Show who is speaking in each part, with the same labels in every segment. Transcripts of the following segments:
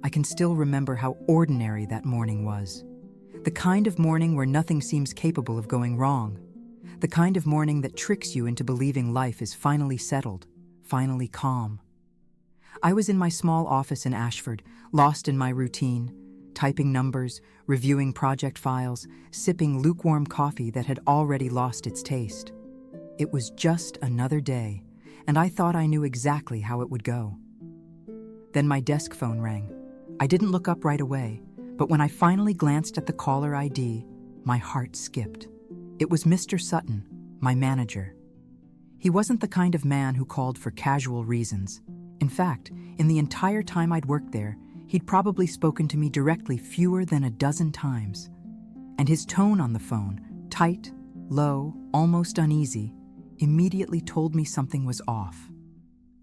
Speaker 1: I can still remember how ordinary that morning was. The kind of morning where nothing seems capable of going wrong. The kind of morning that tricks you into believing life is finally settled, finally calm. I was in my small office in Ashford, lost in my routine, typing numbers, reviewing project files, sipping lukewarm coffee that had already lost its taste. It was just another day, and I thought I knew exactly how it would go. Then my desk phone rang. I didn't look up right away, but when I finally glanced at the caller ID, my heart skipped. It was Mr. Sutton, my manager. He wasn't the kind of man who called for casual reasons. In fact, in the entire time I'd worked there, he'd probably spoken to me directly fewer than a dozen times. And his tone on the phone, tight, low, almost uneasy, immediately told me something was off.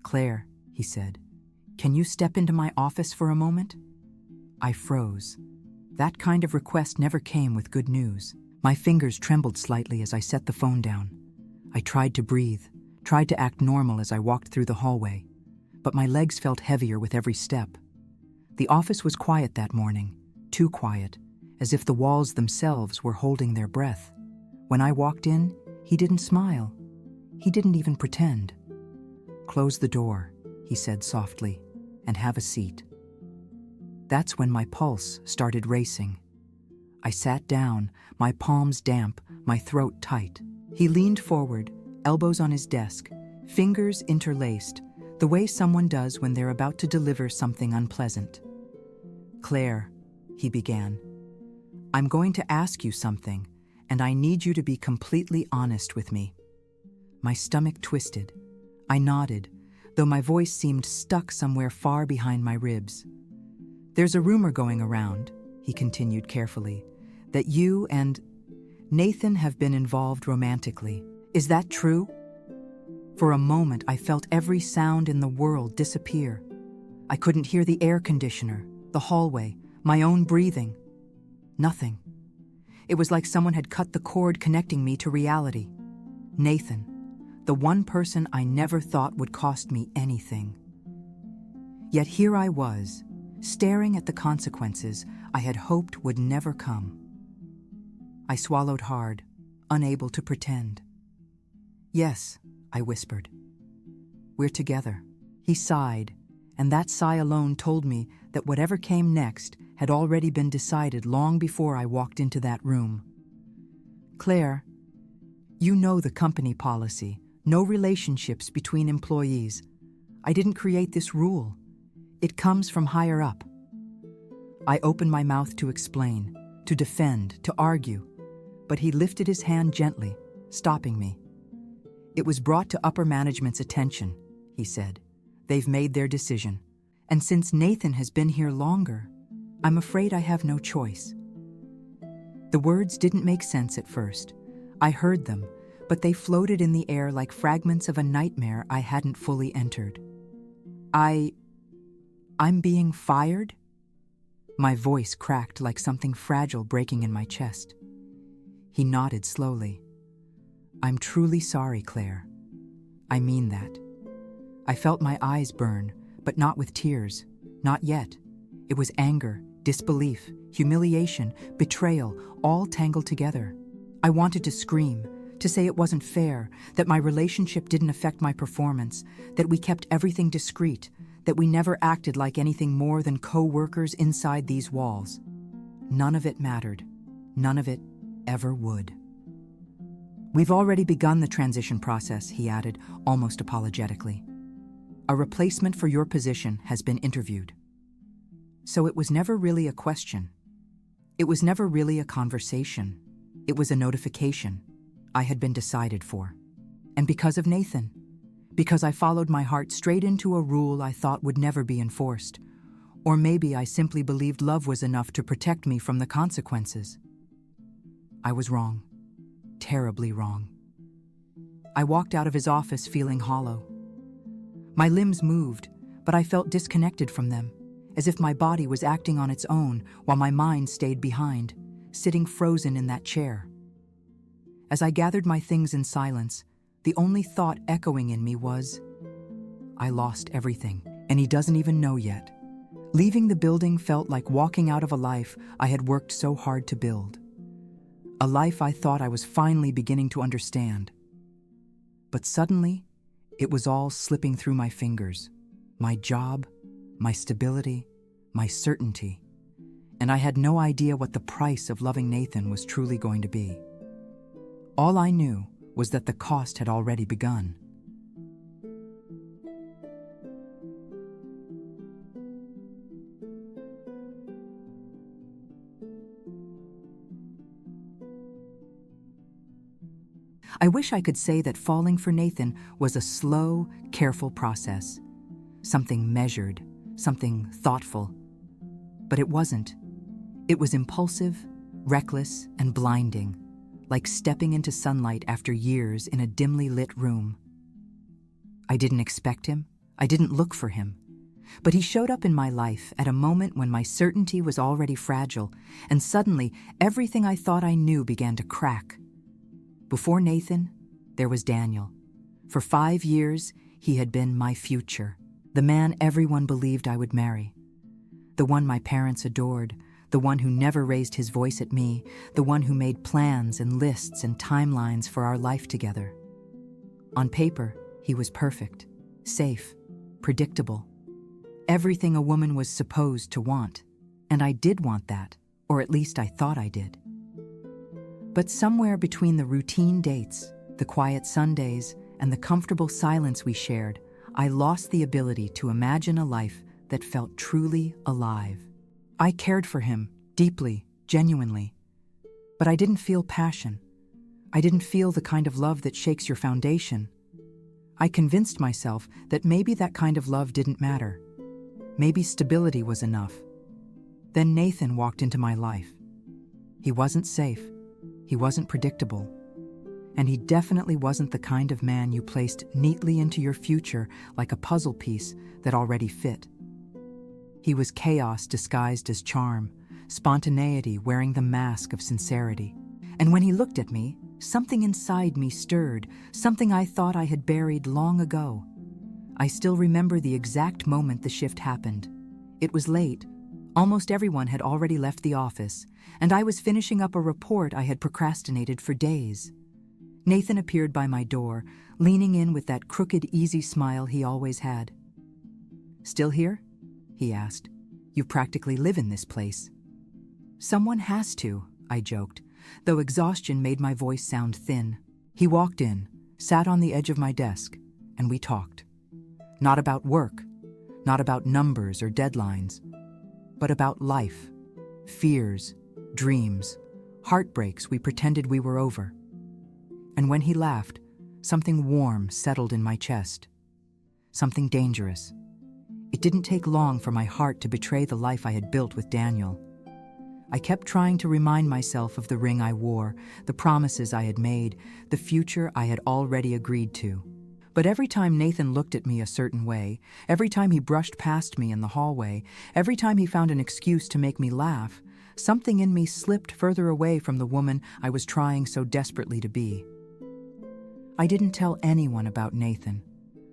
Speaker 1: "Claire," he said, "can you step into my office for a moment?" I froze. That kind of request never came with good news. My fingers trembled slightly as I set the phone down. I tried to breathe, tried to act normal as I walked through the hallway, but my legs felt heavier with every step. The office was quiet that morning, too quiet, as if the walls themselves were holding their breath. When I walked in, he didn't smile. He didn't even pretend. "Close the door," he said softly, "and have a seat." That's when my pulse started racing. I sat down, my palms damp, my throat tight. He leaned forward, elbows on his desk, fingers interlaced, the way someone does when they're about to deliver something unpleasant. "Claire," he began, "I'm going to ask you something, and I need you to be completely honest with me." My stomach twisted. I nodded, though my voice seemed stuck somewhere far behind my ribs. "There's a rumor going around," he continued carefully, "that you and Nathan have been involved romantically. Is that true?" For a moment, I felt every sound in the world disappear. I couldn't hear the air conditioner, the hallway, my own breathing. Nothing. It was like someone had cut the cord connecting me to reality. Nathan, the one person I never thought would cost me anything. Yet here I was, staring at the consequences I had hoped would never come. I swallowed hard, unable to pretend. "Yes," I whispered. "We're together." He sighed, and that sigh alone told me that whatever came next had already been decided long before I walked into that room. "Claire, you know the company policy, no relationships between employees. I didn't create this rule. It comes from higher up." I opened my mouth to explain, to defend, to argue, but he lifted his hand gently, stopping me. "It was brought to upper management's attention," he said. "They've made their decision. And since Nathan has been here longer, I'm afraid I have no choice." The words didn't make sense at first. I heard them, but they floated in the air like fragments of a nightmare I hadn't fully entered. I'm being fired?" My voice cracked like something fragile breaking in my chest. He nodded slowly. "I'm truly sorry, Claire. I mean that." I felt my eyes burn, but not with tears. Not yet. It was anger, disbelief, humiliation, betrayal, all tangled together. I wanted to scream, to say it wasn't fair, that my relationship didn't affect my performance, that we kept everything discreet, that we never acted like anything more than co-workers inside these walls. None of it mattered. None of it ever would. "We've already begun the transition process," he added, almost apologetically. "A replacement for your position has been interviewed." So it was never really a question. It was never really a conversation. It was a notification. I had been decided for. And because of Nathan. Because I followed my heart straight into a rule I thought would never be enforced. Or maybe I simply believed love was enough to protect me from the consequences. I was wrong. Terribly wrong. I walked out of his office feeling hollow. My limbs moved, but I felt disconnected from them, as if my body was acting on its own while my mind stayed behind, sitting frozen in that chair. As I gathered my things in silence, the only thought echoing in me was, I lost everything, and he doesn't even know yet. Leaving the building felt like walking out of a life I had worked so hard to build. A life I thought I was finally beginning to understand. But suddenly, it was all slipping through my fingers. My job, my stability, my certainty. And I had no idea what the price of loving Nathan was truly going to be. All I knew was that the cost had already begun. I wish I could say that falling for Nathan was a slow, careful process. Something measured, something thoughtful. But it wasn't. It was impulsive, reckless, and blinding, like stepping into sunlight after years in a dimly lit room. I didn't expect him. I didn't look for him. But he showed up in my life at a moment when my certainty was already fragile, and suddenly everything I thought I knew began to crack. Before Nathan, there was Daniel. For 5 years, he had been my future, the man everyone believed I would marry. The one my parents adored, the one who never raised his voice at me, the one who made plans and lists and timelines for our life together. On paper, he was perfect, safe, predictable. Everything a woman was supposed to want. And I did want that, or at least I thought I did. But somewhere between the routine dates, the quiet Sundays, and the comfortable silence we shared, I lost the ability to imagine a life that felt truly alive. I cared for him, deeply, genuinely. But I didn't feel passion. I didn't feel the kind of love that shakes your foundation. I convinced myself that maybe that kind of love didn't matter. Maybe stability was enough. Then Nathan walked into my life. He wasn't safe. He wasn't predictable. And he definitely wasn't the kind of man you placed neatly into your future like a puzzle piece that already fit. He was chaos disguised as charm, spontaneity wearing the mask of sincerity. And when he looked at me, something inside me stirred, something I thought I had buried long ago. I still remember the exact moment the shift happened. It was late. Almost everyone had already left the office, and I was finishing up a report I had procrastinated for days. Nathan appeared by my door, leaning in with that crooked, easy smile he always had. "Still here?" he asked. "You practically live in this place." "Someone has to," I joked, though exhaustion made my voice sound thin. He walked in, sat on the edge of my desk, and we talked. Not about work, not about numbers or deadlines, but about life, fears, dreams, heartbreaks we pretended we were over. And when he laughed, something warm settled in my chest. Something dangerous. It didn't take long for my heart to betray the life I had built with Daniel. I kept trying to remind myself of the ring I wore, the promises I had made, the future I had already agreed to. But every time Nathan looked at me a certain way, every time he brushed past me in the hallway, every time he found an excuse to make me laugh, something in me slipped further away from the woman I was trying so desperately to be. I didn't tell anyone about Nathan,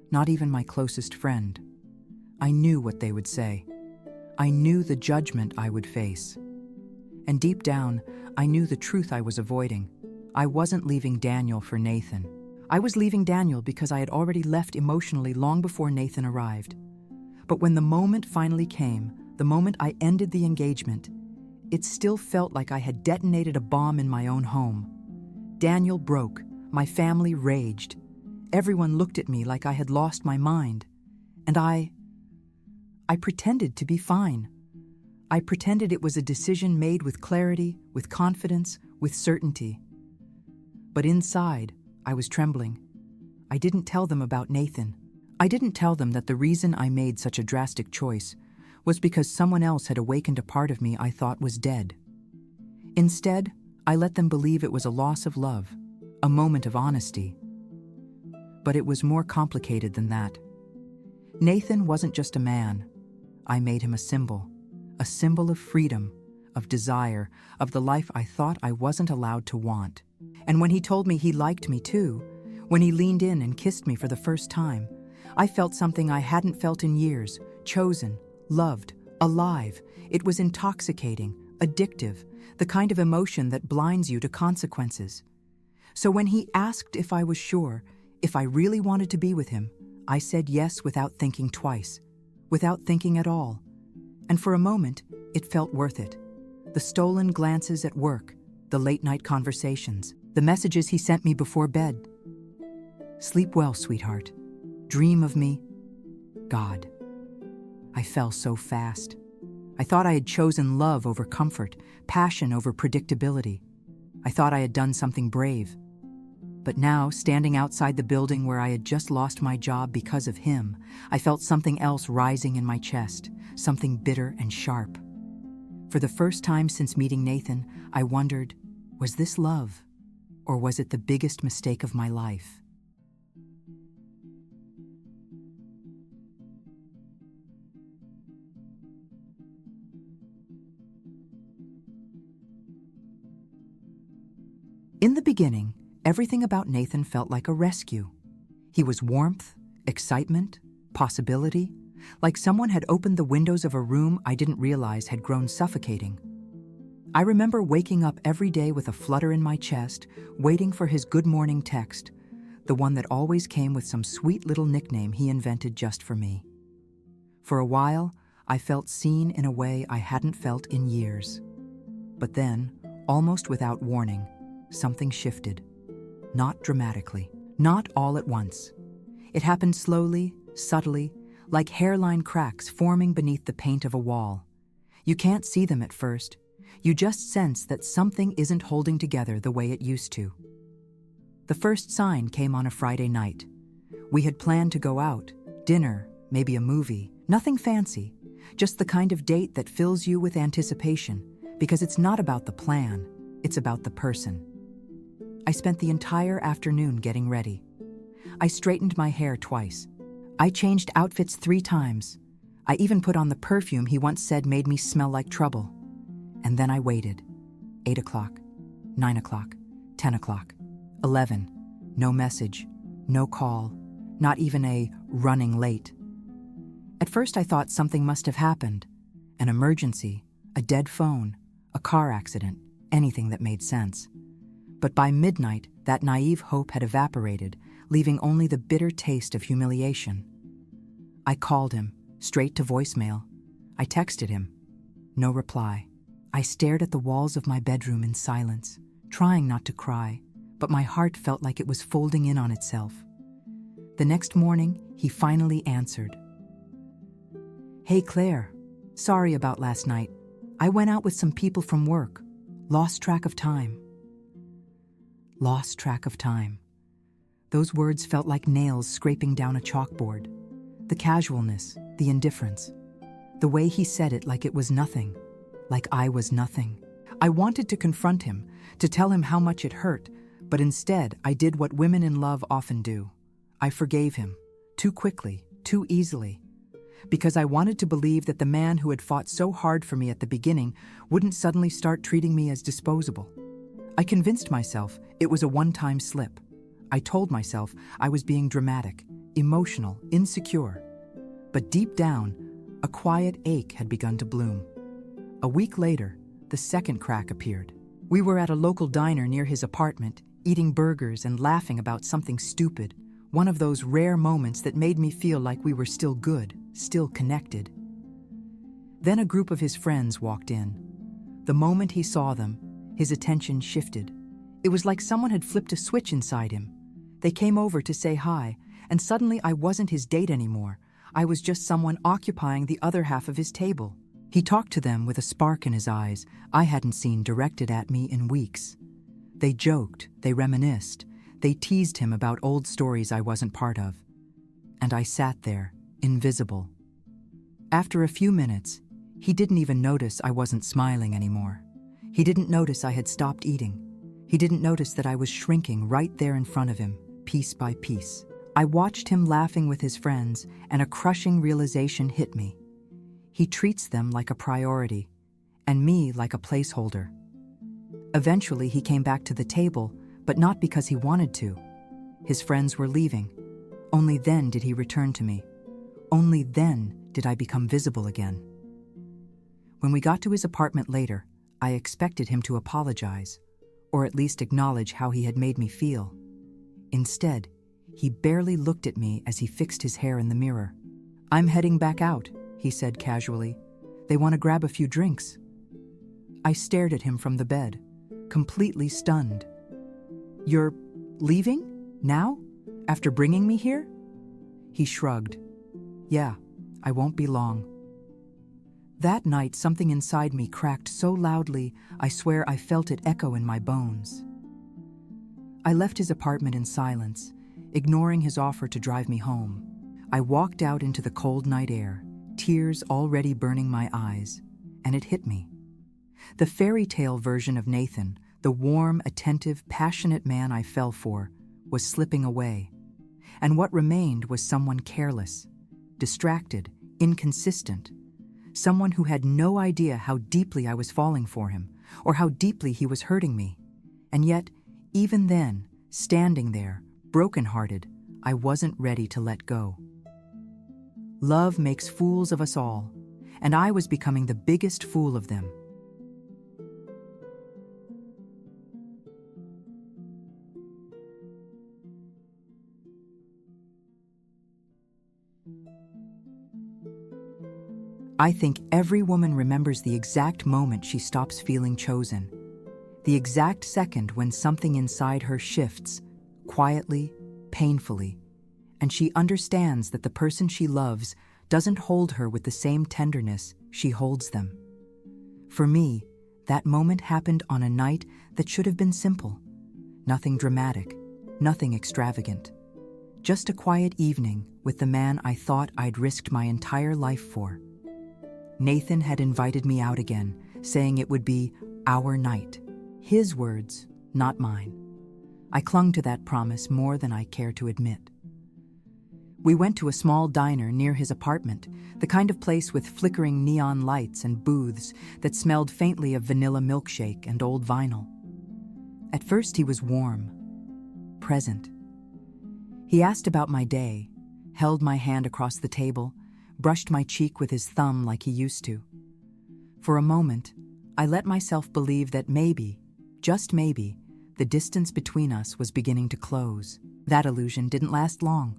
Speaker 1: not even my closest friend. I knew what they would say. I knew the judgment I would face. And deep down, I knew the truth I was avoiding. I wasn't leaving Daniel for Nathan. I was leaving Daniel because I had already left emotionally long before Nathan arrived. But when the moment finally came, the moment I ended the engagement, it still felt like I had detonated a bomb in my own home. Daniel broke. My family raged. Everyone looked at me like I had lost my mind. And I pretended to be fine. I pretended it was a decision made with clarity, with confidence, with certainty. But inside, I was trembling. I didn't tell them about Nathan. I didn't tell them that the reason I made such a drastic choice was because someone else had awakened a part of me I thought was dead. Instead, I let them believe it was a loss of love, a moment of honesty. But it was more complicated than that. Nathan wasn't just a man. I made him a symbol of freedom, of desire, of the life I thought I wasn't allowed to want. And when he told me he liked me too, when he leaned in and kissed me for the first time, I felt something I hadn't felt in years, chosen, loved, alive. It was intoxicating, addictive, the kind of emotion that blinds you to consequences. So when he asked if I was sure, if I really wanted to be with him, I said yes without thinking twice, without thinking at all. And for a moment, it felt worth it. The stolen glances at work, the late-night conversations, the messages he sent me before bed. Sleep well, sweetheart. Dream of me. God. I fell so fast. I thought I had chosen love over comfort, passion over predictability. I thought I had done something brave. But now, standing outside the building where I had just lost my job because of him, I felt something else rising in my chest, something bitter and sharp. For the first time since meeting Nathan, I wondered, was this love? Or was it the biggest mistake of my life? In the beginning, everything about Nathan felt like a rescue. He was warmth, excitement, possibility, like someone had opened the windows of a room I didn't realize had grown suffocating. I remember waking up every day with a flutter in my chest, waiting for his good morning text, the one that always came with some sweet little nickname he invented just for me. For a while, I felt seen in a way I hadn't felt in years. But then, almost without warning, something shifted. Not dramatically, not all at once. It happened slowly, subtly, like hairline cracks forming beneath the paint of a wall. You can't see them at first. You just sense that something isn't holding together the way it used to. The first sign came on a Friday night. We had planned to go out, dinner, maybe a movie, nothing fancy, just the kind of date that fills you with anticipation, because it's not about the plan, it's about the person. I spent the entire afternoon getting ready. I straightened my hair twice. I changed outfits 3 times. I even put on the perfume he once said made me smell like trouble. And then I waited. 8 o'clock, 9 o'clock, 10 o'clock, 11. No message, no call, not even a running late. At first I thought something must have happened. An emergency, a dead phone, a car accident, anything that made sense. But by midnight, that naive hope had evaporated, leaving only the bitter taste of humiliation. I called him, straight to voicemail. I texted him. No reply. I stared at the walls of my bedroom in silence, trying not to cry, but my heart felt like it was folding in on itself. The next morning, he finally answered. Hey Claire, sorry about last night. I went out with some people from work. Lost track of time. Lost track of time. Those words felt like nails scraping down a chalkboard. The casualness, the indifference. The way he said it like it was nothing, like I was nothing. I wanted to confront him, to tell him how much it hurt, but instead I did what women in love often do. I forgave him, too quickly, too easily, because I wanted to believe that the man who had fought so hard for me at the beginning wouldn't suddenly start treating me as disposable. I convinced myself it was a one-time slip. I told myself I was being dramatic, emotional, insecure. But deep down, a quiet ache had begun to bloom. A week later, the second crack appeared. We were at a local diner near his apartment, eating burgers and laughing about something stupid, one of those rare moments that made me feel like we were still good, still connected. Then a group of his friends walked in. The moment he saw them, his attention shifted. It was like someone had flipped a switch inside him. They came over to say hi, and suddenly I wasn't his date anymore. I was just someone occupying the other half of his table. He talked to them with a spark in his eyes I hadn't seen directed at me in weeks. They joked, they reminisced, they teased him about old stories I wasn't part of. And I sat there, invisible. After a few minutes, he didn't even notice I wasn't smiling anymore. He didn't notice I had stopped eating. He didn't notice that I was shrinking right there in front of him, piece by piece. I watched him laughing with his friends, and a crushing realization hit me. He treats them like a priority, and me like a placeholder. Eventually, he came back to the table, but not because he wanted to. His friends were leaving. Only then did he return to me. Only then did I become visible again. When we got to his apartment later, I expected him to apologize, or at least acknowledge how he had made me feel. Instead, he barely looked at me as he fixed his hair in the mirror. "I'm heading back out," he said casually. "They want to grab a few drinks." I stared at him from the bed, completely stunned. "You're leaving? Now? After bringing me here?" He shrugged. "Yeah, I won't be long." That night, something inside me cracked so loudly, I swear I felt it echo in my bones. I left his apartment in silence, ignoring his offer to drive me home. I walked out into the cold night air, tears already burning my eyes, and it hit me. The fairy tale version of Nathan, the warm, attentive, passionate man I fell for, was slipping away. And what remained was someone careless, distracted, inconsistent. Someone who had no idea how deeply I was falling for him, or how deeply he was hurting me. And yet, even then, standing there, brokenhearted, I wasn't ready to let go. Love makes fools of us all, and I was becoming the biggest fool of them. I think every woman remembers the exact moment she stops feeling chosen, the exact second when something inside her shifts, quietly, painfully, and she understands that the person she loves doesn't hold her with the same tenderness she holds them. For me, that moment happened on a night that should have been simple. Nothing dramatic, nothing extravagant. Just a quiet evening with the man I thought I'd risked my entire life for. Nathan had invited me out again, saying it would be our night. His words, not mine. I clung to that promise more than I care to admit. We went to a small diner near his apartment, the kind of place with flickering neon lights and booths that smelled faintly of vanilla milkshake and old vinyl. At first he was warm, present. He asked about my day, held my hand across the table, brushed my cheek with his thumb like he used to. For a moment, I let myself believe that maybe, just maybe, the distance between us was beginning to close. That illusion didn't last long.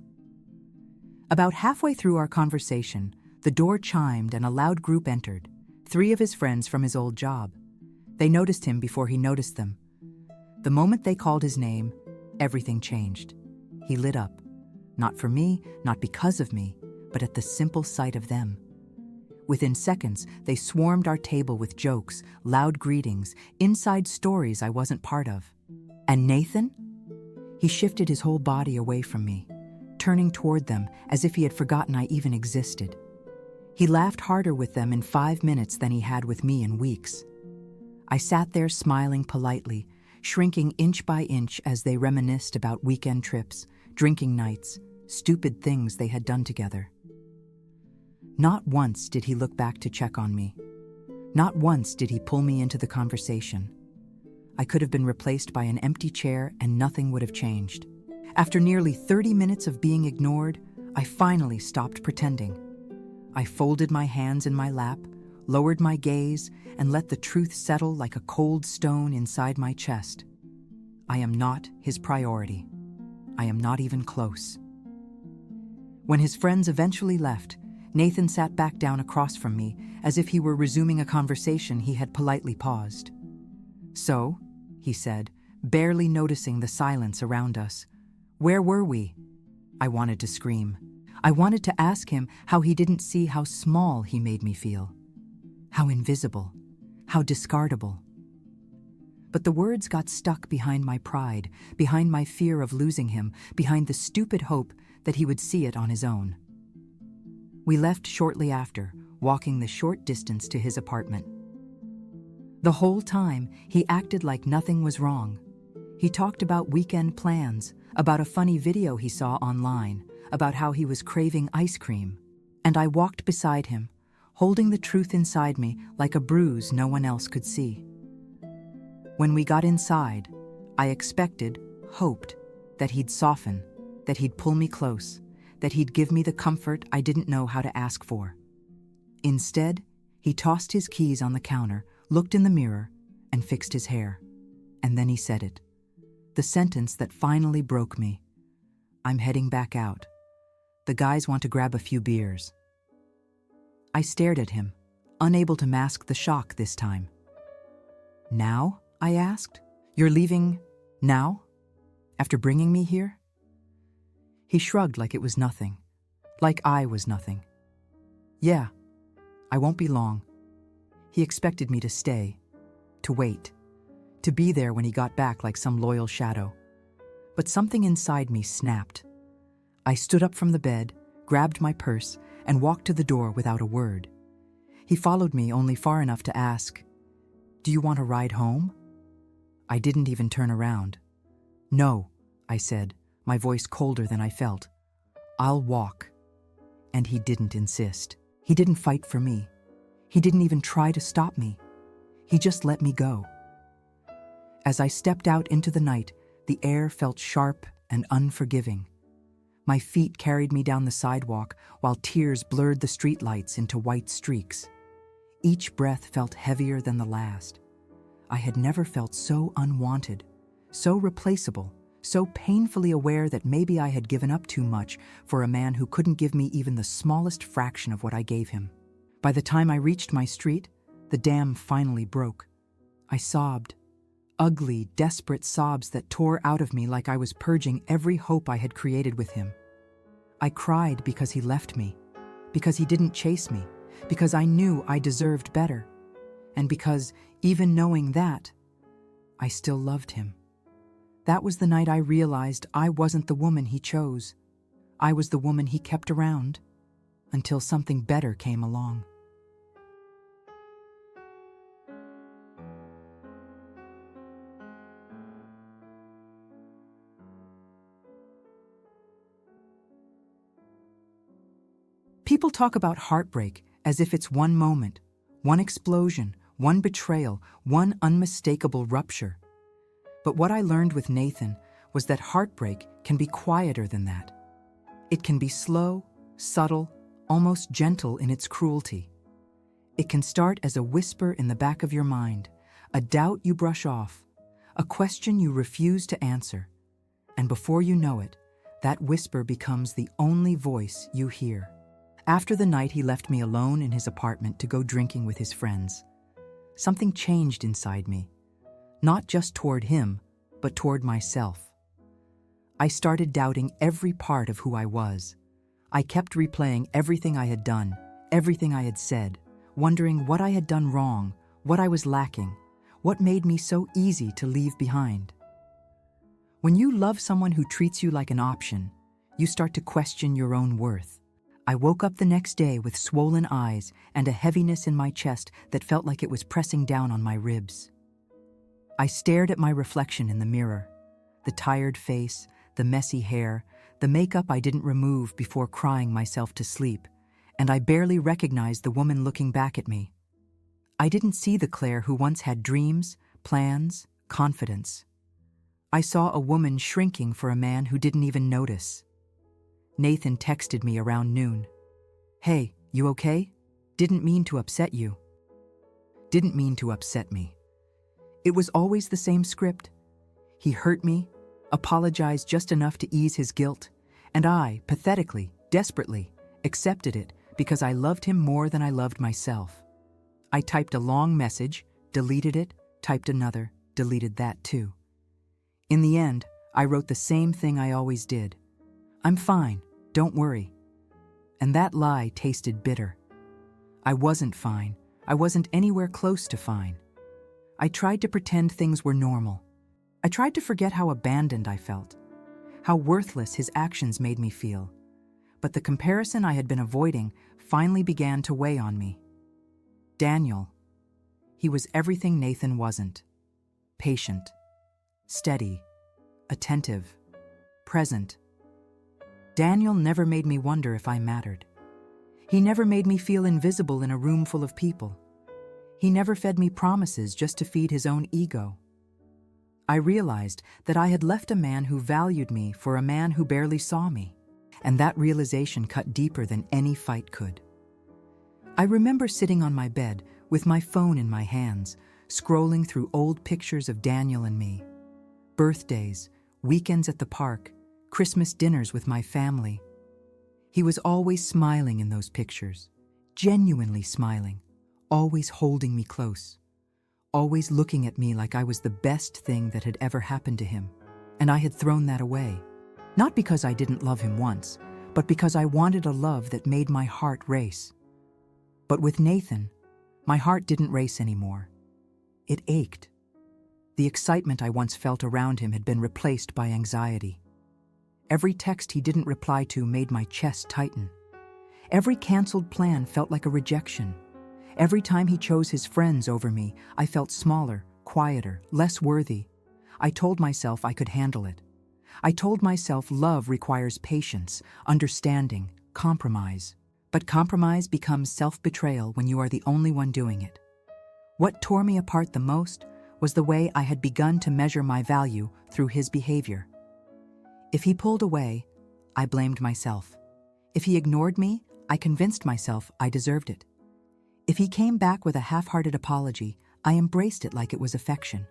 Speaker 1: About halfway through our conversation, the door chimed and a loud group entered, 3 of his friends from his old job. They noticed him before he noticed them. The moment they called his name, everything changed. He lit up. Not for me, not because of me, but at the simple sight of them. Within seconds, they swarmed our table with jokes, loud greetings, inside stories I wasn't part of. And Nathan? He shifted his whole body away from me, turning toward them as if he had forgotten I even existed. He laughed harder with them in 5 minutes than he had with me in weeks. I sat there smiling politely, shrinking inch by inch as they reminisced about weekend trips, drinking nights, stupid things they had done together. Not once did he look back to check on me. Not once did he pull me into the conversation. I could have been replaced by an empty chair and nothing would have changed. After nearly 30 minutes of being ignored, I finally stopped pretending. I folded my hands in my lap, lowered my gaze, and let the truth settle like a cold stone inside my chest. I am not his priority. I am not even close. When his friends eventually left, Nathan sat back down across from me as if he were resuming a conversation he had politely paused. "So," he said, barely noticing the silence around us, "where were we?" I wanted to scream. I wanted to ask him how he didn't see how small he made me feel. How invisible. How discardable. But the words got stuck behind my pride, behind my fear of losing him, behind the stupid hope that he would see it on his own. We left shortly after, walking the short distance to his apartment. The whole time, he acted like nothing was wrong. He talked about weekend plans, about a funny video he saw online, about how he was craving ice cream. And I walked beside him, holding the truth inside me like a bruise no one else could see. When we got inside, I expected, hoped, that he'd soften, that he'd pull me close, that he'd give me the comfort I didn't know how to ask for. Instead, he tossed his keys on the counter, looked in the mirror, and fixed his hair. And then he said it. The sentence that finally broke me. I'm heading back out. The guys want to grab a few beers. I stared at him, unable to mask the shock this time. Now? I asked. You're leaving now? After bringing me here? He shrugged like it was nothing, like I was nothing. Yeah, I won't be long. He expected me to stay, to wait, to be there when he got back like some loyal shadow. But something inside me snapped. I stood up from the bed, grabbed my purse, and walked to the door without a word. He followed me only far enough to ask, "Do you want a ride home?" I didn't even turn around. "No," I said, my voice colder than I felt. "I'll walk." And he didn't insist. He didn't fight for me. He didn't even try to stop me. He just let me go. As I stepped out into the night, the air felt sharp and unforgiving. My feet carried me down the sidewalk while tears blurred the streetlights into white streaks. Each breath felt heavier than the last. I had never felt so unwanted, so replaceable, so painfully aware that maybe I had given up too much for a man who couldn't give me even the smallest fraction of what I gave him. By the time I reached my street, the dam finally broke. I sobbed. Ugly, desperate sobs that tore out of me like I was purging every hope I had created with him. I cried because he left me, because he didn't chase me, because I knew I deserved better, and because, even knowing that, I still loved him. That was the night I realized I wasn't the woman he chose. I was the woman he kept around, until something better came along. People talk about heartbreak as if it's one moment, one explosion, one betrayal, one unmistakable rupture. But what I learned with Nathan was that heartbreak can be quieter than that. It can be slow, subtle, almost gentle in its cruelty. It can start as a whisper in the back of your mind, a doubt you brush off, a question you refuse to answer. And before you know it, that whisper becomes the only voice you hear. After the night he left me alone in his apartment to go drinking with his friends, something changed inside me, not just toward him, but toward myself. I started doubting every part of who I was. I kept replaying everything I had done, everything I had said, wondering what I had done wrong, what I was lacking, what made me so easy to leave behind. When you love someone who treats you like an option, you start to question your own worth. I woke up the next day with swollen eyes and a heaviness in my chest that felt like it was pressing down on my ribs. I stared at my reflection in the mirror, the tired face, the messy hair, the makeup I didn't remove before crying myself to sleep, and I barely recognized the woman looking back at me. I didn't see the Claire who once had dreams, plans, confidence. I saw a woman shrinking for a man who didn't even notice. Nathan texted me around noon. "Hey, you okay? Didn't mean to upset you." Didn't mean to upset me. It was always the same script. He hurt me, apologized just enough to ease his guilt, and I, pathetically, desperately, accepted it because I loved him more than I loved myself. I typed a long message, deleted it, typed another, deleted that too. In the end, I wrote the same thing I always did. "I'm fine, don't worry." And that lie tasted bitter. I wasn't fine. I wasn't anywhere close to fine. I tried to pretend things were normal. I tried to forget how abandoned I felt, how worthless his actions made me feel. But the comparison I had been avoiding finally began to weigh on me. Daniel. He was everything Nathan wasn't. Patient, steady, attentive, present. Daniel never made me wonder if I mattered. He never made me feel invisible in a room full of people. He never fed me promises just to feed his own ego. I realized that I had left a man who valued me for a man who barely saw me, and that realization cut deeper than any fight could. I remember sitting on my bed with my phone in my hands, scrolling through old pictures of Daniel and me. Birthdays, weekends at the park, Christmas dinners with my family. He was always smiling in those pictures, genuinely smiling, always holding me close, always looking at me like I was the best thing that had ever happened to him. And I had thrown that away, not because I didn't love him once, but because I wanted a love that made my heart race. But with Nathan, my heart didn't race anymore. It ached. The excitement I once felt around him had been replaced by anxiety. Every text he didn't reply to made my chest tighten. Every canceled plan felt like a rejection. Every time he chose his friends over me, I felt smaller, quieter, less worthy. I told myself I could handle it. I told myself love requires patience, understanding, compromise. But compromise becomes self-betrayal when you are the only one doing it. What tore me apart the most was the way I had begun to measure my value through his behavior. If he pulled away, I blamed myself. If he ignored me, I convinced myself I deserved it. If he came back with a half-hearted apology, I embraced it like it was affection.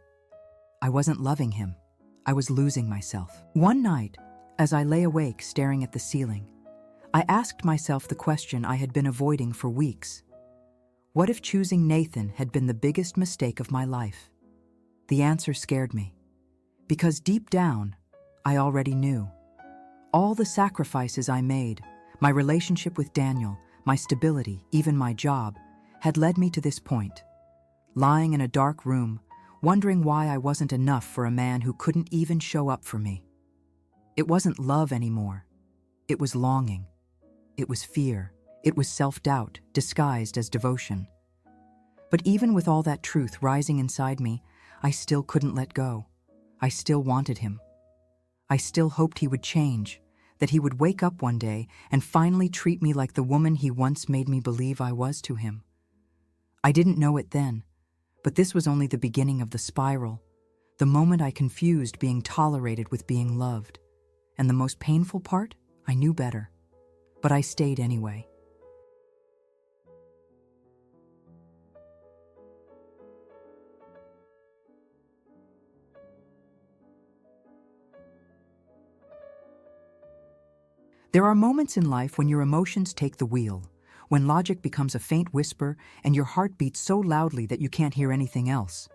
Speaker 1: I wasn't loving him. I was losing myself. One night, as I lay awake staring at the ceiling, I asked myself the question I had been avoiding for weeks. What if choosing Nathan had been the biggest mistake of my life? The answer scared me, because deep down, I already knew. All the sacrifices I made, my relationship with Daniel, my stability, even my job, had led me to this point. Lying in a dark room, wondering why I wasn't enough for a man who couldn't even show up for me. It wasn't love anymore. It was longing. It was fear. It was self-doubt, disguised as devotion. But even with all that truth rising inside me, I still couldn't let go. I still wanted him. I still hoped he would change, that he would wake up one day and finally treat me like the woman he once made me believe I was to him. I didn't know it then, but this was only the beginning of the spiral, the moment I confused being tolerated with being loved. And the most painful part, I knew better. But I stayed anyway. There are moments in life when your emotions take the wheel, when logic becomes a faint whisper and your heart beats so loudly that you can't hear anything else.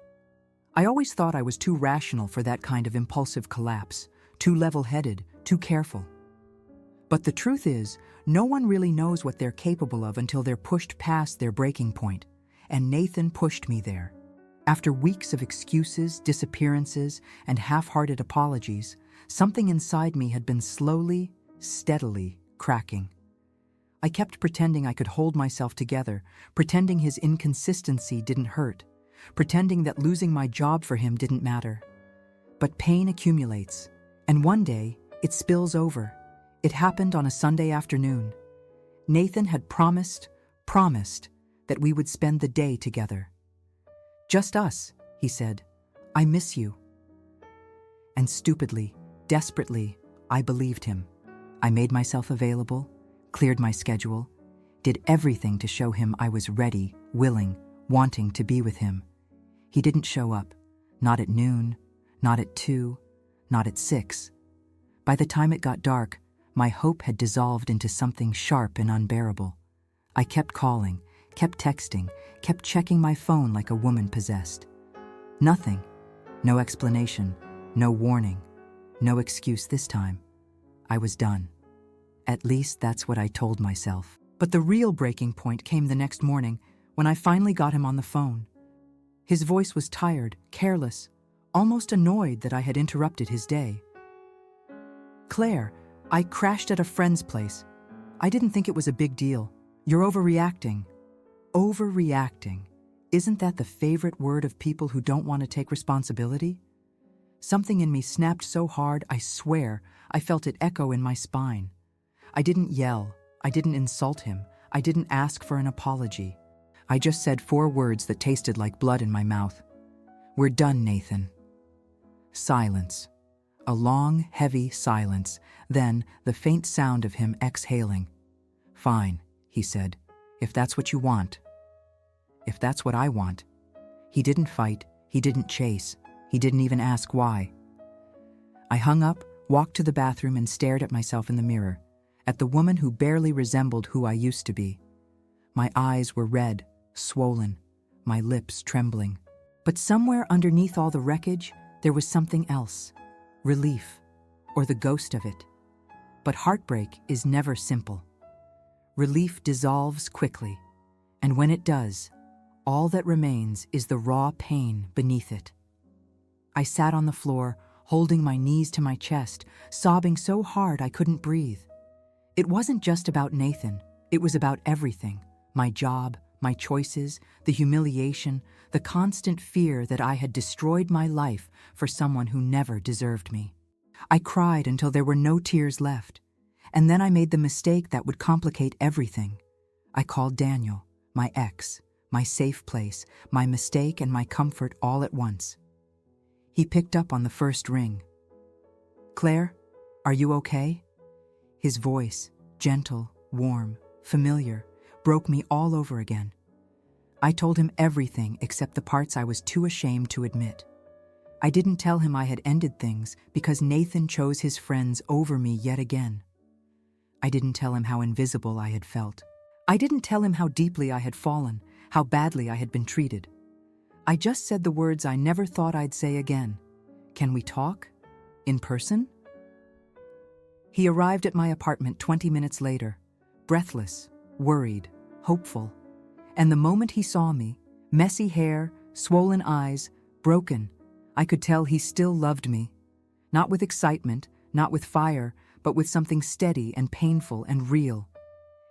Speaker 1: I always thought I was too rational for that kind of impulsive collapse, too level-headed, too careful. But the truth is, no one really knows what they're capable of until they're pushed past their breaking point, and Nathan pushed me there. After weeks of excuses, disappearances, and half-hearted apologies, something inside me had been slowly, steadily cracking. I kept pretending I could hold myself together, pretending his inconsistency didn't hurt, pretending that losing my job for him didn't matter. But pain accumulates, and one day, it spills over. It happened on a Sunday afternoon. Nathan had promised that we would spend the day together. "Just us," he said. "I miss you." And stupidly, desperately, I believed him. I made myself available, cleared my schedule, did everything to show him I was ready, willing, wanting to be with him. He didn't show up, not at noon, not at 2, not at 6. By the time it got dark, my hope had dissolved into something sharp and unbearable. I kept calling, kept texting, kept checking my phone like a woman possessed. Nothing. No explanation, no warning, no excuse this time. I was done. At least that's what I told myself. But the real breaking point came the next morning when I finally got him on the phone. His voice was tired, careless, almost annoyed that I had interrupted his day. "Claire, I crashed at a friend's place. I didn't think it was a big deal. You're overreacting." Overreacting. Isn't that the favorite word of people who don't want to take responsibility? Something in me snapped so hard, I swear, I felt it echo in my spine. I didn't yell. I didn't insult him. I didn't ask for an apology. I just said 4 words that tasted like blood in my mouth. "We're done, Nathan." Silence. A long, heavy silence, then the faint sound of him exhaling. "Fine," he said, "if that's what you want. If that's what I want." He didn't fight, he didn't chase, he didn't even ask why. I hung up, walked to the bathroom and stared at myself in the mirror, at the woman who barely resembled who I used to be. My eyes were red, swollen, my lips trembling. But somewhere underneath all the wreckage, there was something else. Relief, or the ghost of it. But heartbreak is never simple. Relief dissolves quickly, and when it does, all that remains is the raw pain beneath it. I sat on the floor, holding my knees to my chest, sobbing so hard I couldn't breathe. It wasn't just about Nathan, it was about everything. My job, my choices, the humiliation, the constant fear that I had destroyed my life for someone who never deserved me. I cried until there were no tears left, and then I made the mistake that would complicate everything. I called Daniel, my ex, my safe place, my mistake and my comfort all at once. He picked up on the first ring. "Claire, are you okay?" His voice, gentle, warm, familiar, broke me all over again. I told him everything except the parts I was too ashamed to admit. I didn't tell him I had ended things because Nathan chose his friends over me yet again. I didn't tell him how invisible I had felt. I didn't tell him how deeply I had fallen, how badly I had been treated. I just said the words I never thought I'd say again. "Can we talk? In person?" He arrived at my apartment 20 minutes later, breathless, worried, hopeful. And the moment he saw me, messy hair, swollen eyes, broken, I could tell he still loved me. Not with excitement, not with fire, but with something steady and painful and real.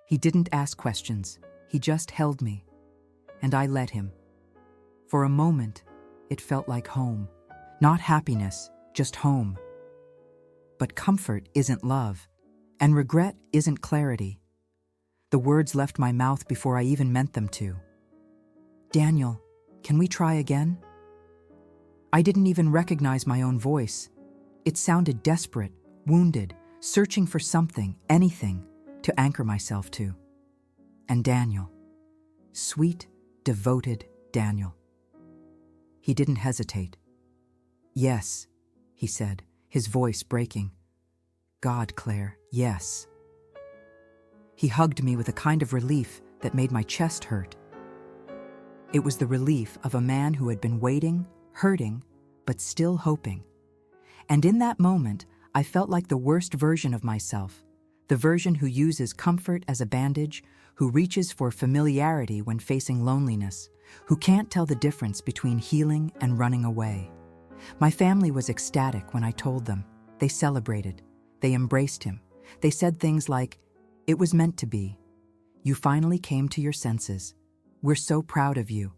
Speaker 1: He didn't ask questions, he just held me. And I let him. For a moment, it felt like home. Not happiness, just home. But comfort isn't love, and regret isn't clarity. The words left my mouth before I even meant them to. "Daniel, can we try again?" I didn't even recognize my own voice. It sounded desperate, wounded, searching for something, anything, to anchor myself to. And Daniel. Sweet, devoted Daniel. He didn't hesitate. "Yes," he said, his voice breaking. "God, Claire, yes." He hugged me with a kind of relief that made my chest hurt. It was the relief of a man who had been waiting, hurting, but still hoping. And in that moment, I felt like the worst version of myself, the version who uses comfort as a bandage, who reaches for familiarity when facing loneliness, who can't tell the difference between healing and running away. My family was ecstatic when I told them. They celebrated. They embraced him. They said things like, "It was meant to be. You finally came to your senses. We're so proud of you."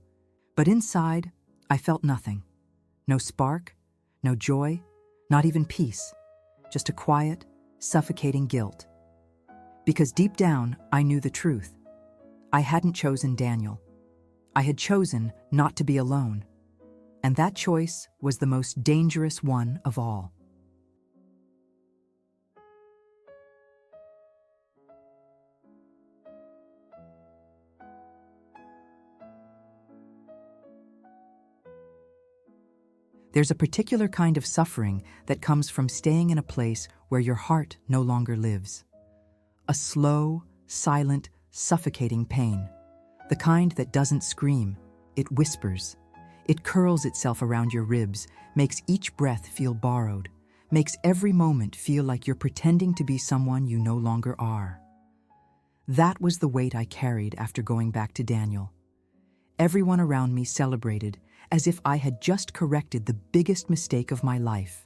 Speaker 1: But inside, I felt nothing. No spark, no joy, not even peace. Just a quiet, suffocating guilt. Because deep down, I knew the truth. I hadn't chosen Daniel. I had chosen not to be alone. And that choice was the most dangerous one of all. There's a particular kind of suffering that comes from staying in a place where your heart no longer lives. A slow, silent, suffocating pain. The kind that doesn't scream, it whispers. It curls itself around your ribs, makes each breath feel borrowed, makes every moment feel like you're pretending to be someone you no longer are. That was the weight I carried after going back to Daniel. Everyone around me celebrated, as if I had just corrected the biggest mistake of my life.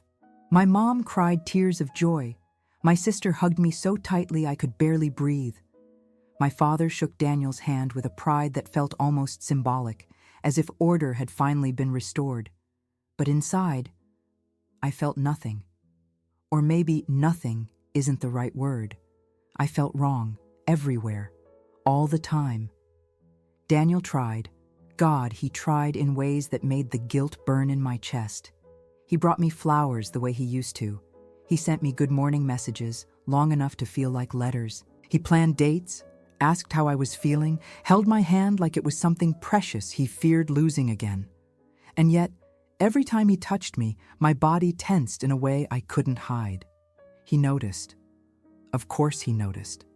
Speaker 1: My mom cried tears of joy. My sister hugged me so tightly I could barely breathe. My father shook Daniel's hand with a pride that felt almost symbolic, as if order had finally been restored. But inside, I felt nothing. Or maybe nothing isn't the right word. I felt wrong, everywhere, all the time. Daniel tried. God, he tried in ways that made the guilt burn in my chest. He brought me flowers the way he used to. He sent me good morning messages, long enough to feel like letters. He planned dates, asked how I was feeling, held my hand like it was something precious he feared losing again. And yet, every time he touched me, my body tensed in a way I couldn't hide. He noticed. Of course he noticed.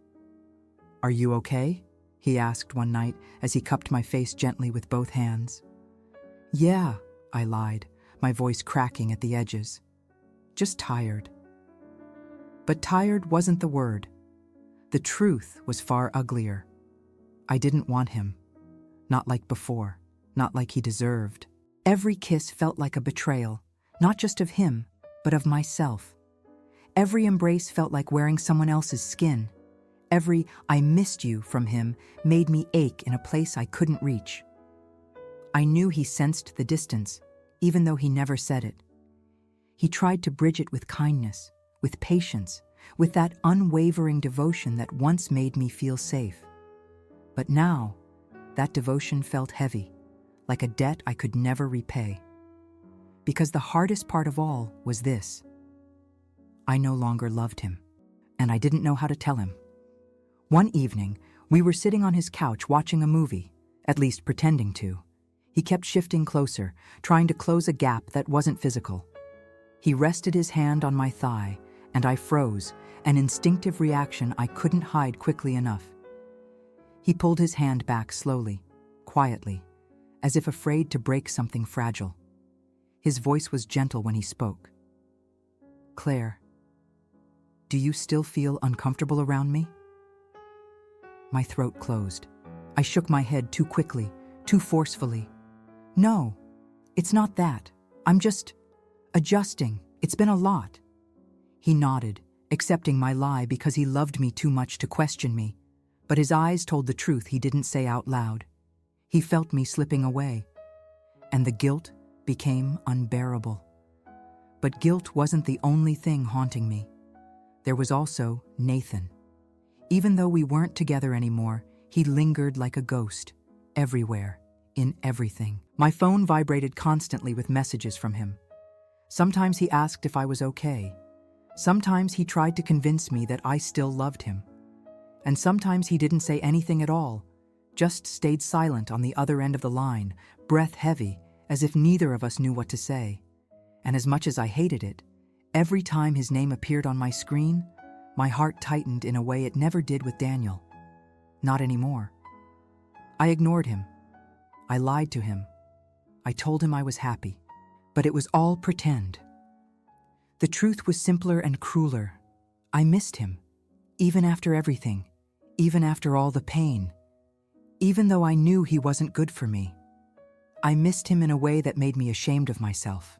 Speaker 1: "Are you okay?" he asked one night as he cupped my face gently with both hands. "Yeah," I lied, my voice cracking at the edges. "Just tired." But tired wasn't the word. The truth was far uglier. I didn't want him. Not like before. Not like he deserved. Every kiss felt like a betrayal, not just of him, but of myself. Every embrace felt like wearing someone else's skin. Every "I missed you" from him made me ache in a place I couldn't reach. I knew he sensed the distance, even though he never said it. He tried to bridge it with kindness, with patience, with that unwavering devotion that once made me feel safe. But now, that devotion felt heavy, like a debt I could never repay. Because the hardest part of all was this: I no longer loved him, and I didn't know how to tell him. One evening, we were sitting on his couch watching a movie, at least pretending to. He kept shifting closer, trying to close a gap that wasn't physical. He rested his hand on my thigh, and I froze, an instinctive reaction I couldn't hide quickly enough. He pulled his hand back slowly, quietly, as if afraid to break something fragile. His voice was gentle when he spoke. "Claire, do you still feel uncomfortable around me?" My throat closed. I shook my head too quickly, too forcefully. "No, it's not that. I'm just adjusting. It's been a lot." He nodded, accepting my lie because he loved me too much to question me, but his eyes told the truth he didn't say out loud. He felt me slipping away, and the guilt became unbearable. But guilt wasn't the only thing haunting me. There was also Nathan. Even though we weren't together anymore, he lingered like a ghost, everywhere, in everything. My phone vibrated constantly with messages from him. Sometimes he asked if I was okay. Sometimes he tried to convince me that I still loved him. And sometimes he didn't say anything at all, just stayed silent on the other end of the line, breath heavy, as if neither of us knew what to say. And as much as I hated it, every time his name appeared on my screen, my heart tightened in a way it never did with Daniel. Not anymore. I ignored him. I lied to him. I told him I was happy. But it was all pretend. The truth was simpler and crueler. I missed him, even after everything, even after all the pain. Even though I knew he wasn't good for me, I missed him in a way that made me ashamed of myself.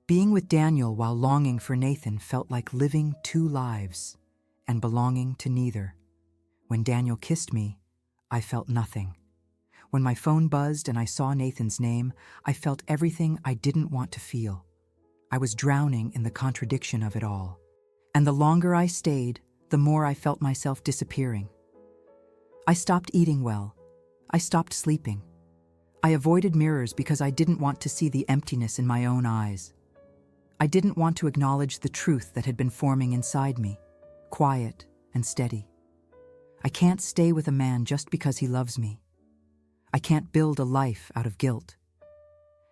Speaker 1: Being with Daniel while longing for Nathan felt like living two lives and belonging to neither. When Daniel kissed me, I felt nothing. When my phone buzzed and I saw Nathan's name, I felt everything I didn't want to feel. I was drowning in the contradiction of it all. And the longer I stayed, the more I felt myself disappearing. I stopped eating well. I stopped sleeping. I avoided mirrors because I didn't want to see the emptiness in my own eyes. I didn't want to acknowledge the truth that had been forming inside me, quiet and steady. I can't stay with a man just because he loves me. I can't build a life out of guilt.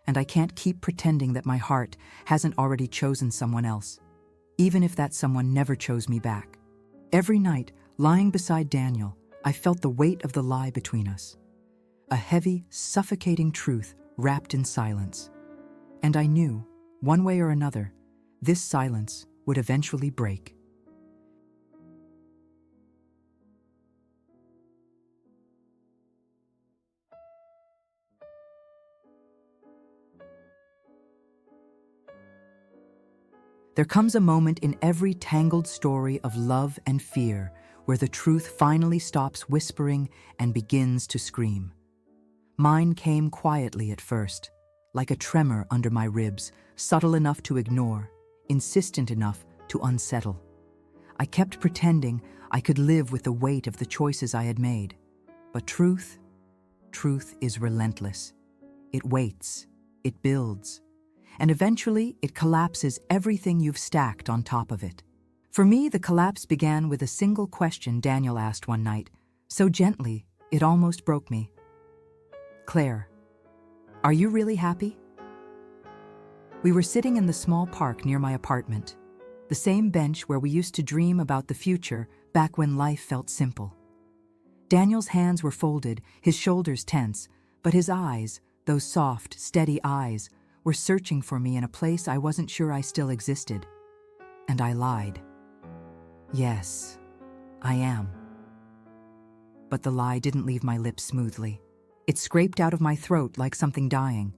Speaker 1: And I can't keep pretending that my heart hasn't already chosen someone else, even if that someone never chose me back. Every night, lying beside Daniel, I felt the weight of the lie between us. A heavy, suffocating truth wrapped in silence. And I knew, one way or another, this silence would eventually break. There comes a moment in every tangled story of love and fear where the truth finally stops whispering and begins to scream. Mine came quietly at first, like a tremor under my ribs, subtle enough to ignore, insistent enough to unsettle. I kept pretending I could live with the weight of the choices I had made. But truth is relentless. It waits, it builds. and eventually it collapses everything you've stacked on top of it. For me, the collapse began with a single question Daniel asked one night, so gently it almost broke me. "Claire, are you really happy?" We were sitting in the small park near my apartment, the same bench where we used to dream about the future back when life felt simple. Daniel's hands were folded, his shoulders tense, but his eyes, those soft, steady eyes, were searching for me in a place I wasn't sure I still existed. And I lied. "Yes, I am." But the lie didn't leave my lips smoothly. It scraped out of my throat like something dying.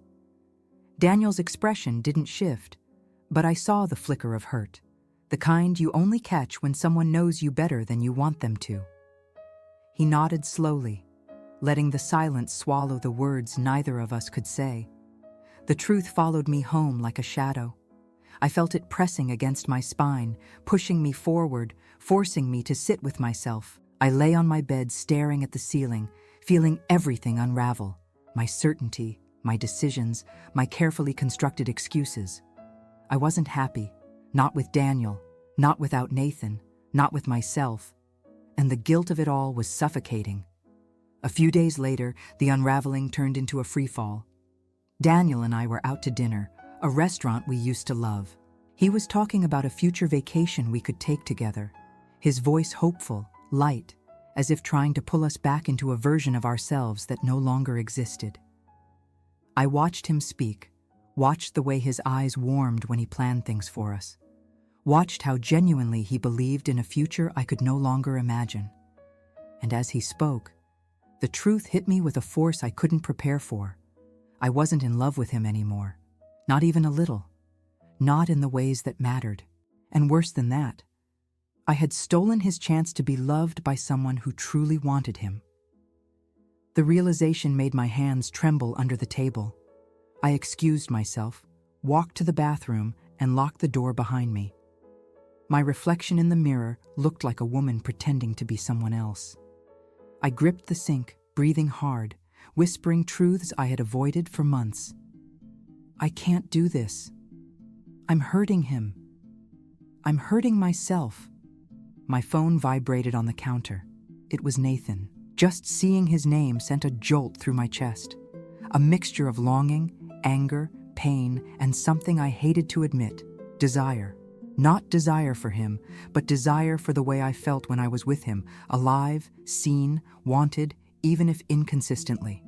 Speaker 1: Daniel's expression didn't shift, but I saw the flicker of hurt, the kind you only catch when someone knows you better than you want them to. He nodded slowly, letting the silence swallow the words neither of us could say. The truth followed me home like a shadow. I felt it pressing against my spine, pushing me forward, forcing me to sit with myself. I lay on my bed staring at the ceiling, feeling everything unravel. My certainty, my decisions, my carefully constructed excuses. I wasn't happy, not with Daniel, not without Nathan, not with myself, and the guilt of it all was suffocating. A few days later, the unraveling turned into a freefall. Daniel and I were out to dinner, a restaurant we used to love. He was talking about a future vacation we could take together, his voice hopeful, light, as if trying to pull us back into a version of ourselves that no longer existed. I watched him speak, watched the way his eyes warmed when he planned things for us, watched how genuinely he believed in a future I could no longer imagine. And as he spoke, the truth hit me with a force I couldn't prepare for. I wasn't in love with him anymore, not even a little, not in the ways that mattered. And worse than that, I had stolen his chance to be loved by someone who truly wanted him. The realization made my hands tremble under the table. I excused myself, walked to the bathroom, and locked the door behind me. My reflection in the mirror looked like a woman pretending to be someone else. I gripped the sink, breathing hard, whispering truths I had avoided for months. "I can't do this. I'm hurting him. I'm hurting myself." My phone vibrated on the counter. It was Nathan. Just seeing his name sent a jolt through my chest. A mixture of longing, anger, pain, and something I hated to admit, desire. Not desire for him, but desire for the way I felt when I was with him, alive, seen, wanted, even if inconsistently.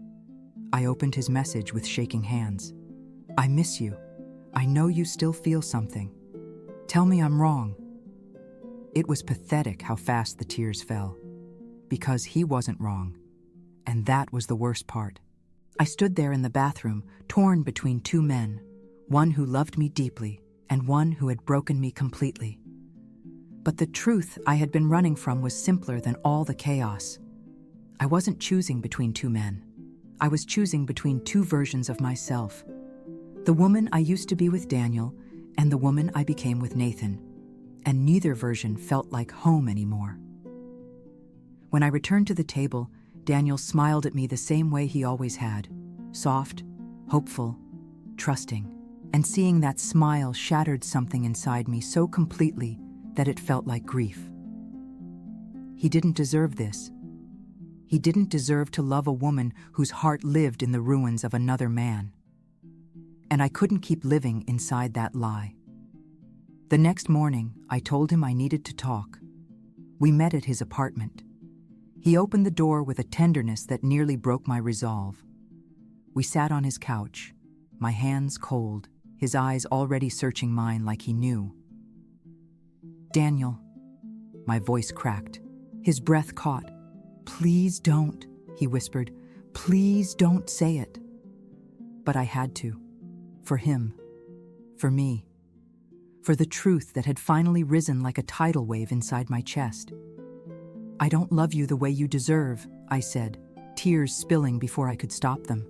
Speaker 1: I opened his message with shaking hands. "I miss you. I know you still feel something. Tell me I'm wrong." It was pathetic how fast the tears fell. Because he wasn't wrong. And that was the worst part. I stood there in the bathroom, torn between two men, one who loved me deeply and one who had broken me completely. But the truth I had been running from was simpler than all the chaos. I wasn't choosing between two men. I was choosing between two versions of myself. The woman I used to be with Daniel and the woman I became with Nathan. And neither version felt like home anymore. When I returned to the table, Daniel smiled at me the same way he always had, soft, hopeful, trusting. And seeing that smile shattered something inside me so completely that it felt like grief. He didn't deserve this. He didn't deserve to love a woman whose heart lived in the ruins of another man. And I couldn't keep living inside that lie. The next morning, I told him I needed to talk. We met at his apartment. He opened the door with a tenderness that nearly broke my resolve. We sat on his couch, my hands cold, his eyes already searching mine like he knew. "Daniel," my voice cracked. His breath caught. "Please don't," he whispered. "Please don't say it." But I had to. For him. For me. For the truth that had finally risen like a tidal wave inside my chest. "I don't love you the way you deserve," I said, tears spilling before I could stop them.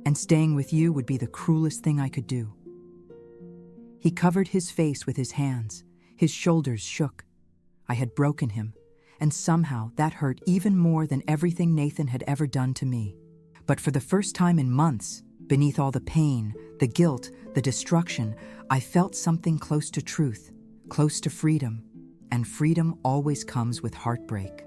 Speaker 1: "And staying with you would be the cruelest thing I could do." He covered his face with his hands. His shoulders shook. I had broken him, and somehow that hurt even more than everything Nathan had ever done to me. But for the first time in months, Beneath all the pain, the guilt, the destruction, I felt something close to truth, close to freedom, and freedom always comes with heartbreak.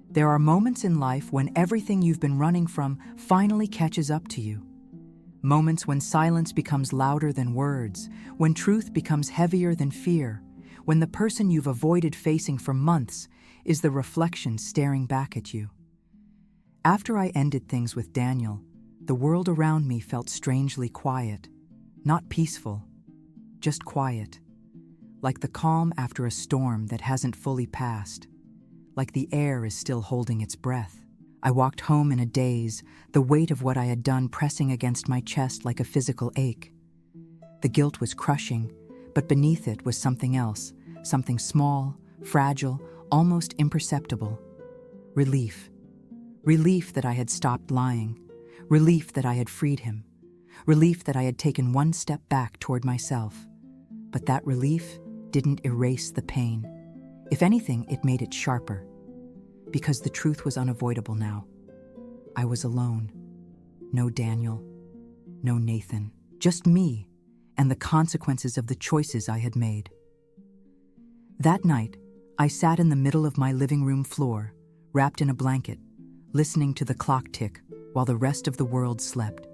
Speaker 1: There are moments in life when everything you've been running from finally catches up to you. Moments when silence becomes louder than words, when truth becomes heavier than fear, when the person you've avoided facing for months is the reflection staring back at you. After I ended things with Daniel, the world around me felt strangely quiet. Not peaceful, just quiet. Like the calm after a storm that hasn't fully passed. Like the air is still holding its breath. I walked home in a daze, the weight of what I had done pressing against my chest like a physical ache. The guilt was crushing, but beneath it was something else, something small, fragile, almost imperceptible. Relief. Relief that I had stopped lying. Relief that I had freed him. Relief that I had taken one step back toward myself. But that relief didn't erase the pain. If anything, it made it sharper. Because the truth was unavoidable now. I was alone. No Daniel. No Nathan. Just me and the consequences of the choices I had made. That night, I sat in the middle of my living room floor, wrapped in a blanket, listening to the clock tick while the rest of the world slept.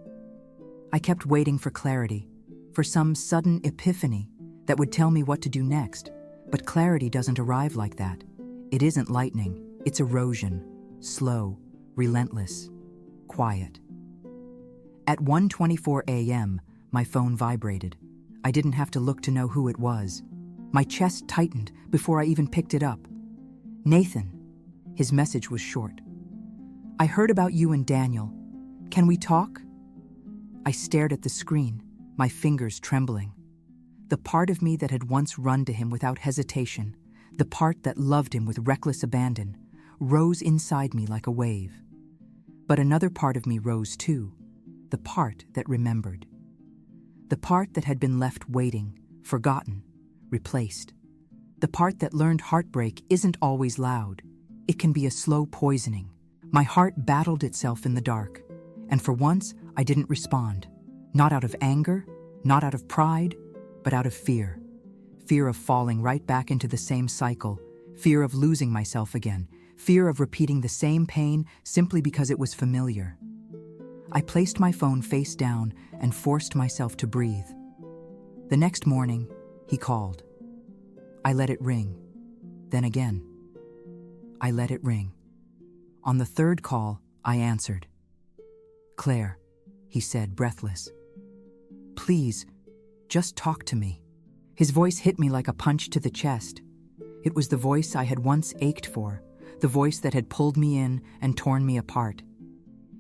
Speaker 1: I kept waiting for clarity, for some sudden epiphany that would tell me what to do next. But clarity doesn't arrive like that. It isn't lightning, it's erosion, slow, relentless, quiet. At 1:24 a.m., my phone vibrated. I didn't have to look to know who it was. My chest tightened before I even picked it up. Nathan. His message was short. I heard about you and Daniel. Can we talk? I stared at the screen, my fingers trembling. The part of me that had once run to him without hesitation, the part that loved him with reckless abandon, rose inside me like a wave. But another part of me rose too, the part that remembered. The part that had been left waiting, forgotten, replaced. The part that learned heartbreak isn't always loud. It can be a slow poisoning. My heart battled itself in the dark, and for once I didn't respond. Not out of anger, not out of pride, but out of fear. Fear of falling right back into the same cycle, fear of losing myself again, fear of repeating the same pain simply because it was familiar. I placed my phone face down and forced myself to breathe. The next morning, he called. I let it ring. Then again. I let it ring. On the third call, I answered. Claire, he said, breathless. Please, just talk to me. His voice hit me like a punch to the chest. It was the voice I had once ached for, the voice that had pulled me in and torn me apart.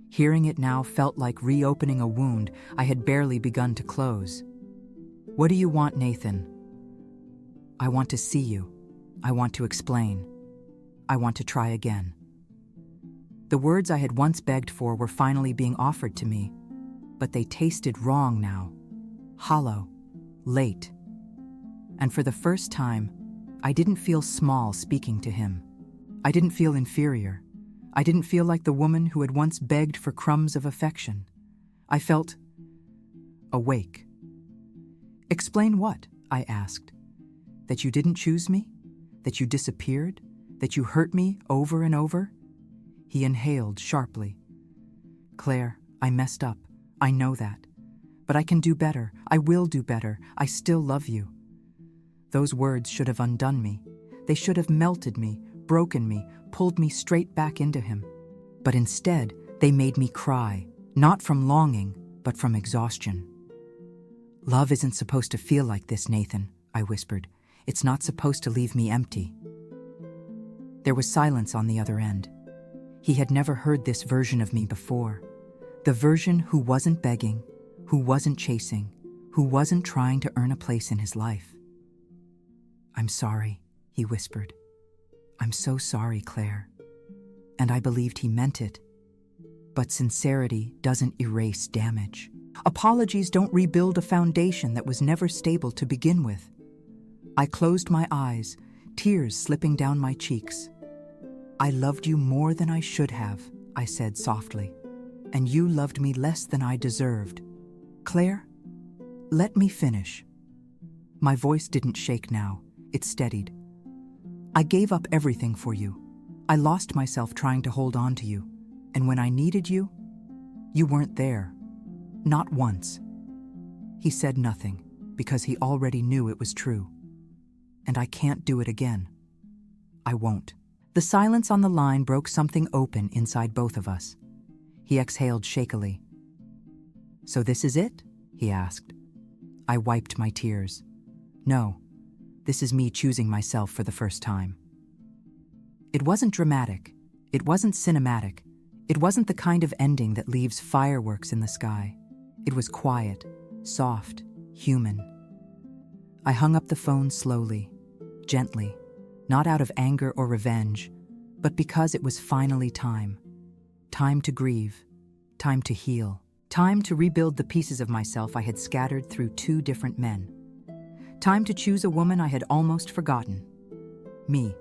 Speaker 1: Hearing it now felt like reopening a wound I had barely begun to close. What do you want, Nathan? I want to see you. I want to explain. I want to try again. The words I had once begged for were finally being offered to me, but they tasted wrong now. Hollow. Late. And for the first time, I didn't feel small speaking to him. I didn't feel inferior. I didn't feel like the woman who had once begged for crumbs of affection. I felt awake. Explain what? I asked. That you didn't choose me? That you disappeared? That you hurt me over and over? He inhaled sharply. Claire, I messed up. I know that. But I can do better. I will do better. I still love you. Those words should have undone me. They should have melted me, broken me, pulled me straight back into him. But instead, they made me cry, not from longing, but from exhaustion. Love isn't supposed to feel like this, Nathan, I whispered. It's not supposed to leave me empty. There was silence on the other end. He had never heard this version of me before. The version who wasn't begging, who wasn't chasing, who wasn't trying to earn a place in his life. I'm sorry, he whispered. I'm so sorry, Claire. And I believed he meant it. But sincerity doesn't erase damage. Apologies don't rebuild a foundation that was never stable to begin with. I closed my eyes, tears slipping down my cheeks. I loved you more than I should have, I said softly, and you loved me less than I deserved. Claire, let me finish. My voice didn't shake now, it steadied. I gave up everything for you. I lost myself trying to hold on to you, and when I needed you, you weren't there. Not once. He said nothing, because he already knew it was true. And I can't do it again. I won't. The silence on the line broke something open inside both of us. He exhaled shakily. So this is it? He asked. I wiped my tears. No, this is me choosing myself for the first time. It wasn't dramatic. It wasn't cinematic. It wasn't the kind of ending that leaves fireworks in the sky. It was quiet, soft, human. I hung up the phone slowly, gently, not out of anger or revenge, but because it was finally time. Time to grieve, time to heal, time to rebuild the pieces of myself I had scattered through two different men. Time to choose a woman I had almost forgotten. Me.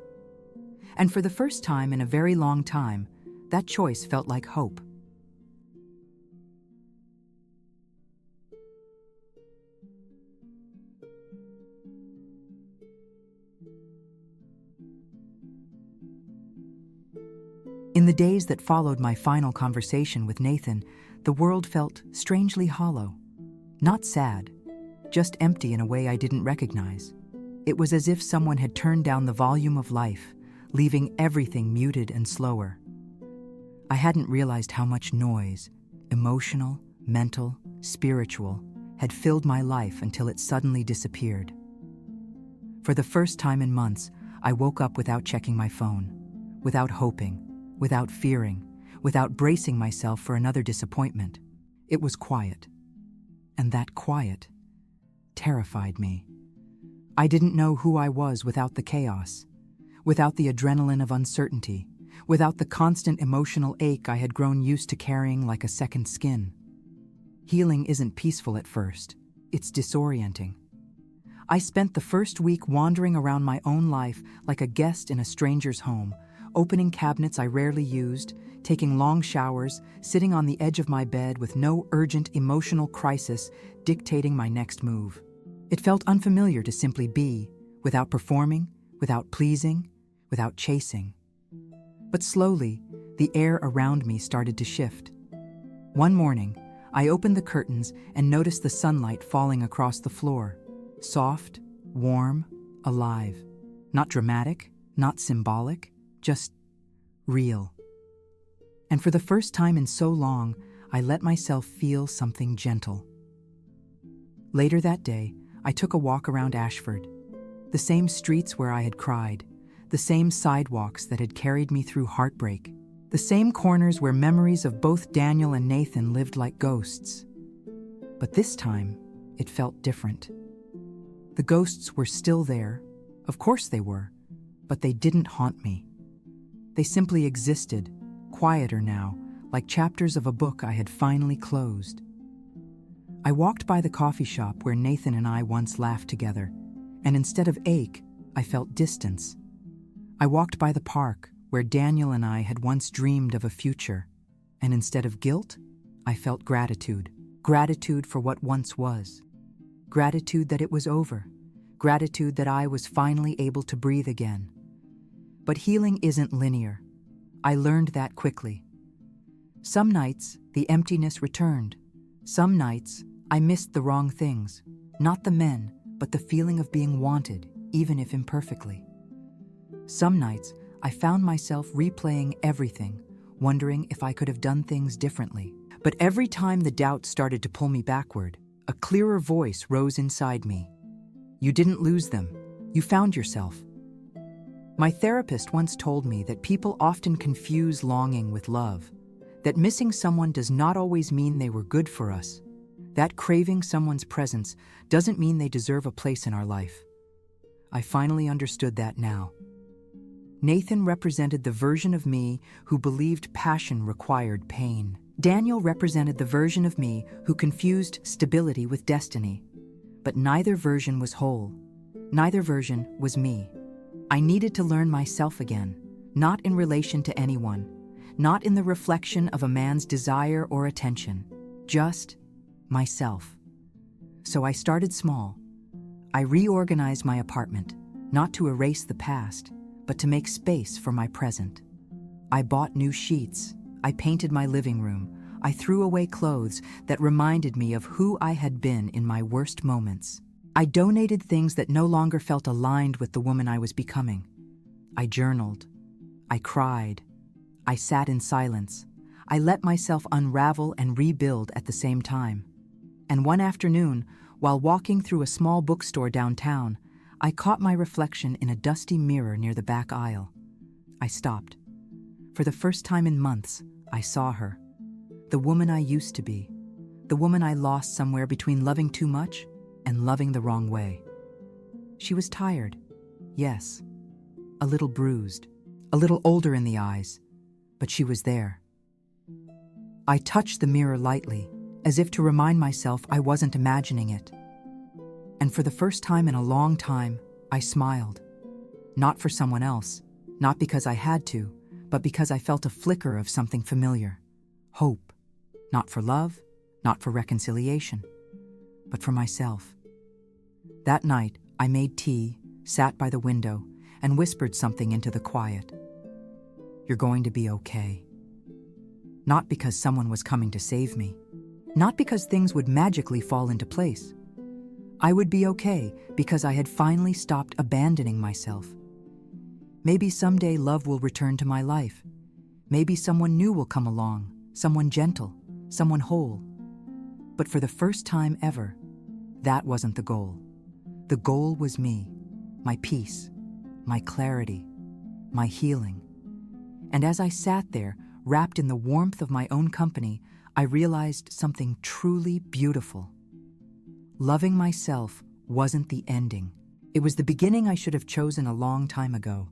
Speaker 1: And for the first time in a very long time, that choice felt like hope. In the days that followed my final conversation with Nathan, the world felt strangely hollow. Not sad, just empty in a way I didn't recognize. It was as if someone had turned down the volume of life, leaving everything muted and slower. I hadn't realized how much noise, emotional, mental, spiritual, had filled my life until it suddenly disappeared. For the first time in months, I woke up without checking my phone, without hoping, without fearing, without bracing myself for another disappointment. It was quiet. And that quiet terrified me. I didn't know who I was without the chaos, without the adrenaline of uncertainty, without the constant emotional ache I had grown used to carrying like a second skin. Healing isn't peaceful at first. It's disorienting. I spent the first week wandering around my own life like a guest in a stranger's home, opening cabinets I rarely used, taking long showers, sitting on the edge of my bed with no urgent emotional crisis dictating my next move. It felt unfamiliar to simply be, without performing, without pleasing, without chasing. But slowly, the air around me started to shift. One morning, I opened the curtains and noticed the sunlight falling across the floor. Soft, warm, alive. Not dramatic, not symbolic, just real. And for the first time in so long, I let myself feel something gentle. Later that day, I took a walk around Ashford. The same streets where I had cried, the same sidewalks that had carried me through heartbreak, the same corners where memories of both Daniel and Nathan lived like ghosts. But this time, it felt different. The ghosts were still there, of course they were, but they didn't haunt me. They simply existed, quieter now, like chapters of a book I had finally closed. I walked by the coffee shop where Nathan and I once laughed together, and instead of ache, I felt distance. I walked by the park where Daniel and I had once dreamed of a future, and instead of guilt, I felt gratitude. Gratitude for what once was. Gratitude that it was over. Gratitude that I was finally able to breathe again. But healing isn't linear. I learned that quickly. Some nights, the emptiness returned. Some nights, I missed the wrong things. Not the men, but the feeling of being wanted, even if imperfectly. Some nights, I found myself replaying everything, wondering if I could have done things differently. But every time the doubt started to pull me backward, a clearer voice rose inside me. You didn't lose them. You found yourself. My therapist once told me that people often confuse longing with love, that missing someone does not always mean they were good for us, that craving someone's presence doesn't mean they deserve a place in our life. I finally understood that now. Nathan represented the version of me who believed passion required pain. Daniel represented the version of me who confused stability with destiny. But neither version was whole. Neither version was me. I needed to learn myself again, not in relation to anyone, not in the reflection of a man's desire or attention, just myself. So I started small. I reorganized my apartment, not to erase the past, but to make space for my present. I bought new sheets. I painted my living room. I threw away clothes that reminded me of who I had been in my worst moments. I donated things that no longer felt aligned with the woman I was becoming. I journaled. I cried. I sat in silence. I let myself unravel and rebuild at the same time. And one afternoon, while walking through a small bookstore downtown, I caught my reflection in a dusty mirror near the back aisle. I stopped. For the first time in months, I saw her. The woman I used to be. The woman I lost somewhere between loving too much and loving the wrong way. She was tired, yes. A little bruised, a little older in the eyes, but she was there. I touched the mirror lightly, as if to remind myself I wasn't imagining it. And for the first time in a long time, I smiled. Not for someone else, not because I had to, but because I felt a flicker of something familiar. Hope. Not for love, not for reconciliation, but for myself. That night, I made tea, sat by the window, and whispered something into the quiet. You're going to be okay. Not because someone was coming to save me. Not because things would magically fall into place. I would be okay because I had finally stopped abandoning myself. Maybe someday love will return to my life. Maybe someone new will come along, someone gentle, someone whole. But for the first time ever, that wasn't the goal. The goal was me, my peace, my clarity, my healing. And as I sat there, wrapped in the warmth of my own company, I realized something truly beautiful. Loving myself wasn't the ending. It was the beginning I should have chosen a long time ago.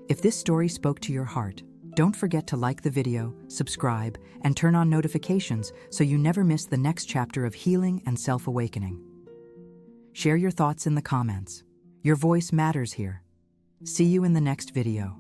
Speaker 1: If this story spoke to your heart, don't forget to like the video, subscribe, and turn on notifications so you never miss the next chapter of healing and self-awakening. Share your thoughts in the comments. Your voice matters here. See you in the next video.